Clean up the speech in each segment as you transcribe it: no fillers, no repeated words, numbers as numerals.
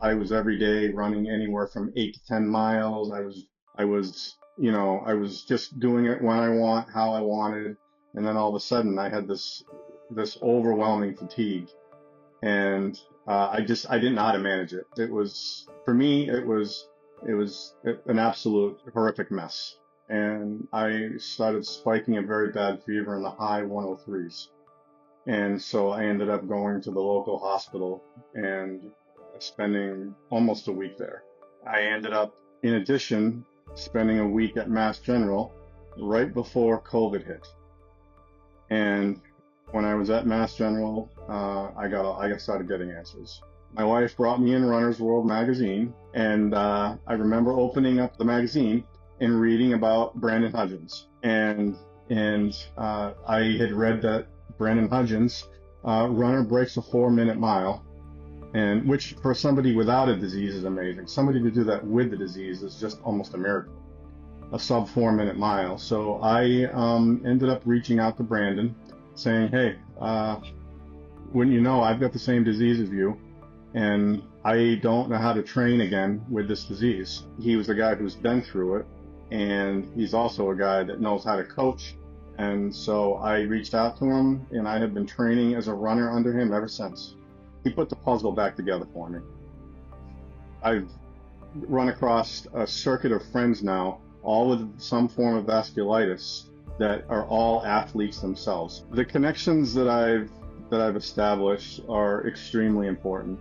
I was every day running anywhere from 8 to 10 miles. I was just doing it when I want, how I wanted. And then all of a sudden I had this overwhelming fatigue, and I didn't know how to manage it. For me, it was an absolute horrific mess. And I started spiking a very bad fever in the high 103s. And so I ended up going to the local hospital and spending almost a week there. I ended up, in addition, spending a week at Mass General right before COVID hit. And when I was at Mass General, I started getting answers. My wife brought me in Runner's World magazine, and I remember opening up the magazine and reading about Brandon Hudgens. And I had read that Brandon Hudgens, runner breaks a 4-minute mile, and which for somebody without a disease is amazing. Somebody to do that with the disease is just almost a miracle. A sub 4-minute mile. So I ended up reaching out to Brandon, saying, "Hey, wouldn't you know, I've got the same disease as you, and I don't know how to train again with this disease." He was a guy who's been through it, and he's also a guy that knows how to coach. And so I reached out to him, and I have been training as a runner under him ever since. He put the puzzle back together for me. I've run across a circuit of friends now, all with some form of vasculitis, that are all athletes themselves. The connections that I've established are extremely important.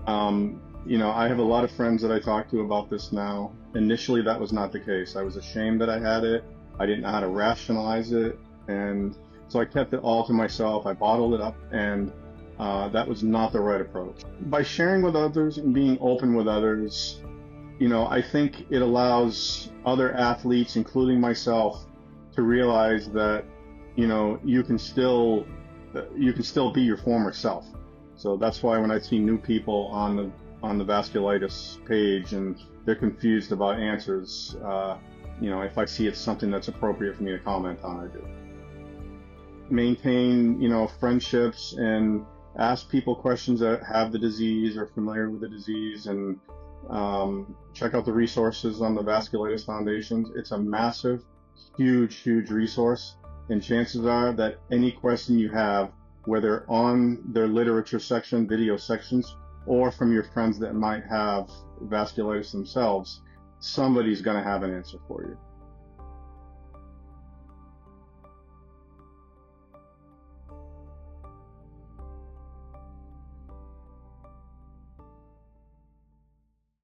I have a lot of friends that I talk to about this now. Initially, that was not the case. I was ashamed that I had it. I didn't know how to rationalize it, and so I kept it all to myself. I bottled it up, and that was not the right approach. By sharing with others and being open with others, I think it allows other athletes, including myself, to realize that you can still be your former self. So that's why when I see new people on the vasculitis page and they're confused about answers, if I see it's something that's appropriate for me to comment on, I do. Maintain, friendships, and ask people questions that have the disease or familiar with the disease, and check out the resources on the Vasculitis Foundation. It's a massive, huge resource, and chances are that any question you have, whether on their literature section, video sections, or from your friends that might have vasculitis themselves, somebody's going to have an answer for you.